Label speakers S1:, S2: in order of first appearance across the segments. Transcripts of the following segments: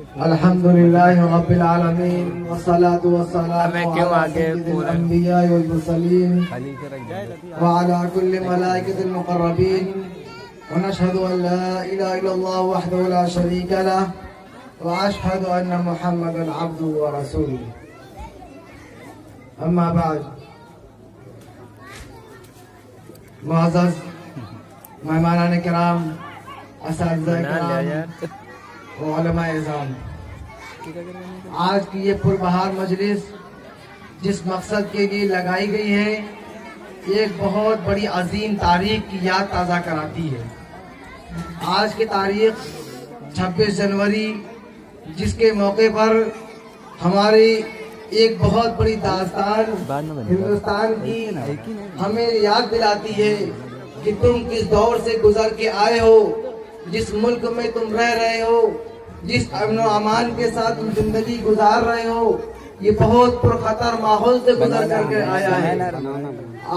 S1: الحمدللہ رب العالمین والصلاة والسلام علی سید الانبیاء والمرسلین وعلی کل ملائکۃ المقربین ونشهد ان لا الہ الا اللہ وحدہ لا شریک لہ واشهد ان محمدا عبدہ ورسولہ. اما بعد، معزز مہمانان کرام، اساتذہ کرام و علماء اعظام، آج کی یہ پربہار مجلس جس مقصد کے لیے لگائی گئی ہے، ایک بہت بڑی عظیم تاریخ کی یاد تازہ کراتی ہے. آج کی تاریخ 26 جنوری، جس کے موقع پر ہماری ایک بہت بڑی داستان ہندوستان کی ہمیں یاد دلاتی ہے کہ تم کس دور سے گزر کے آئے ہو، جس ملک میں تم رہ رہے ہو، جس امن و امان کے ساتھ تم زندگی گزار رہے ہو، یہ بہت پرخطر ماحول سے گزر کر کے آیا ہے.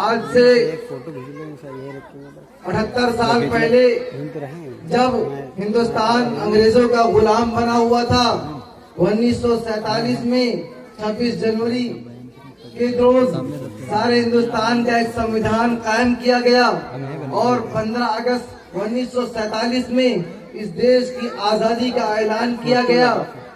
S1: آج سے 78 سال پہلے جب ہندوستان انگریزوں کا غلام بنا ہوا تھا، 1947 میں 26 جنوری کے روز سارے ہندوستان کا ایک سمویدھان قائم کیا گیا اور 15 اگست 1947 میں اس دیش کی آزادی کا اعلان کیا گیا.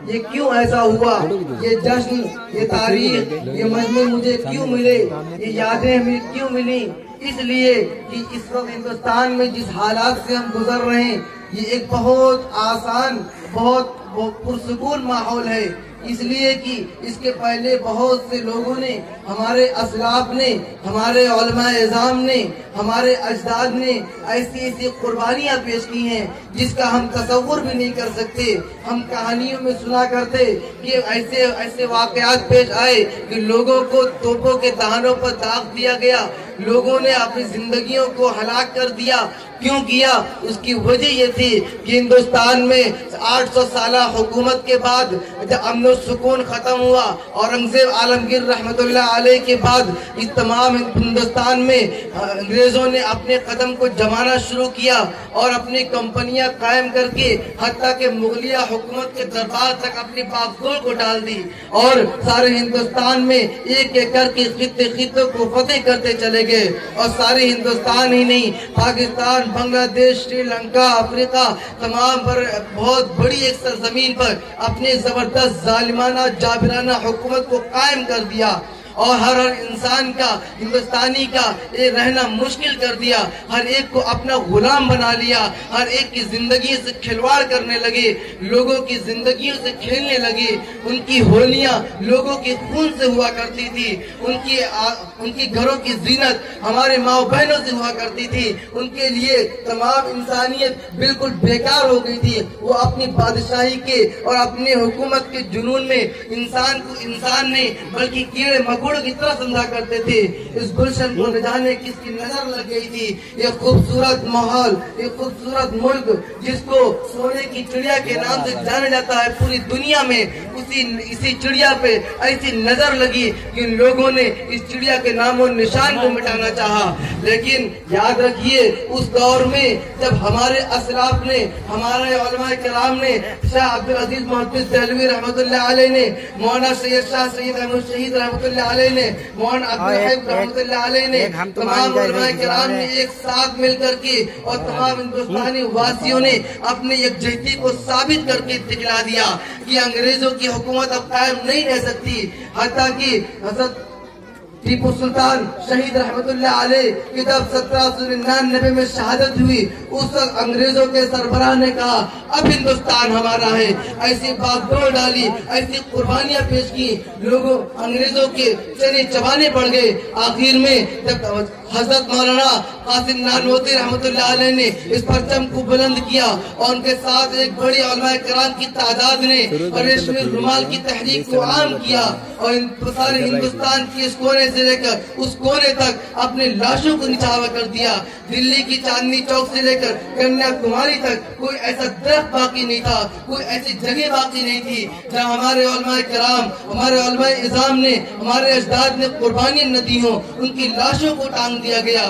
S1: یہ کیوں ایسا ہوا؟ یہ جشن، یہ تاریخ، یہ مجمع مجھے کیوں ملے؟ یہ یادیں ہمیں کیوں ملی؟ اس لیے کہ اس وقت ہندوستان میں جس حالات سے ہم گزر رہے ہیں، یہ ایک بہت آسان، بہت پرسکون ماحول ہے. اس لیے کہ اس کے پہلے بہت سے لوگوں نے، ہمارے اسلاف نے، ہمارے علماء اعظام نے، ہمارے اجداد نے ایسی ایسی قربانیاں پیش کی ہیں جس کا ہم تصور بھی نہیں کر سکتے. ہم کہانیوں میں سنا کرتے کہ ایسے واقعات پیش آئے کہ لوگوں کو توپوں کے دہانوں پر داغ دیا گیا، لوگوں نے اپنی زندگیوں کو ہلاک کر دیا. کیوں کیا؟ اس کی وجہ یہ تھی کہ ہندوستان میں 800 سالہ حکومت کے بعد جب امن و سکون ختم ہوا، اورنگزیب عالمگیر رحمت اللہ علیہ کے بعد اس تمام ہندوستان میں انگریزوں نے اپنے قدم کو جمانا شروع کیا اور اپنی کمپنیاں قائم کر کے حتیٰ کہ مغلیہ حکومت کے دربار تک اپنی باغدور کو ڈال دی اور سارے ہندوستان میں ایک ایک کر کے خطوں کو فتح کرتے چلے گئے. اور سارے ہندوستان ہی نہیں، پاکستان، بنگلہ دیش، سری لنکا، افریقہ، تمام پر بہت بڑی ایک سرزمین پر اپنے زبردست ظالمانہ جابرانہ حکومت کو قائم کر دیا اور ہر انسان کا، ہندوستانی کا رہنا مشکل کر دیا. ہر ایک کو اپنا غلام بنا لیا، ہر ایک کی زندگی سے کھلواڑ کرنے لگے، لوگوں کی زندگیوں سے کھیلنے لگے. ان کی ہولیاں لوگوں کے خون سے ہوا کرتی تھی، ان کی گھروں کی زینت ہمارے ماں بہنوں سے ہوا کرتی تھی. ان کے لیے تمام انسانیت بالکل بیکار ہو گئی تھی. وہ اپنی بادشاہی کے اور اپنے حکومت کے جنون میں انسان کو انسان نہیں بلکہ کیڑے مکوڑے کی طرح سمجھا کرتے تھے. اس گلشن کو نہ جانے کس کی نظر لگ گئی تھی. یہ خوبصورت ماحول، یہ خوبصورت ملک جس کو سونے کی چڑیا کے نام سے جانا جاتا ہے پوری دنیا میں، اسی چڑیا پہ ایسی نظر لگی کہ لوگوں نے اس چڑیا کے نام و نشان کو مٹانا چاہا. لیکن یاد رکھیے، اس دور میں جب ہمارے اسلاف نے، ہمارے علماء کرام نے، شاہ عبدالعزیز محدث دہلوی رحمۃ اللہ علیہ نے، مولانا سید شاہ سید احمد شہید رحمۃ اللہ علیہ نے، مولانا عبدالحق رحمۃ اللہ علیہ نے، تمام علماء کرام نے ایک ساتھ مل کر کے اور تمام ہندوستانی واسیوں نے اپنے یکجہتی کو ثابت کر کے دکھلا دیا کہ انگریزوں کی حکومت اب قائم نہیں رہ سکتی. حتیٰ کہ حضرت ٹیپو سلطان شہید رحمت اللہ علیہ کی جب 1799 میں شہادت ہوئی، اس وقت انگریزوں کے سربراہ نے کہا اب ہندوستان ہمارا ہے. ایسی باغدور ڈالی، ایسی قربانیاں پیش کی، لوگوں انگریزوں کے چنے چبانے پڑ گئے. آخر میں جب حضرت مولانا قاسم نانوتوی رحمت اللہ علیہ نے اس پرچم کو بلند کیا اور ان کے ساتھ ایک بڑی علماء کرام کی تعداد نے ریشمی رومال کی تحریک کو عام کیا اور سارے ہندوستان کی اس کونے سے لے کر اس کونے تک اپنے لاشوں کو نچھاور کر دیا. دلی کی چاندنی چوک سے لے کر کنیا کماری تک کوئی ایسا درخت باقی نہیں تھا، کوئی ایسی جگہ باقی نہیں تھی جہاں ہمارے علماء کرام، ہمارے علماء اعظام نے، ہمارے اجداد نے قربانی نہ دی ہوں. ان کی لاشوں کو ٹانگ دیا گیا.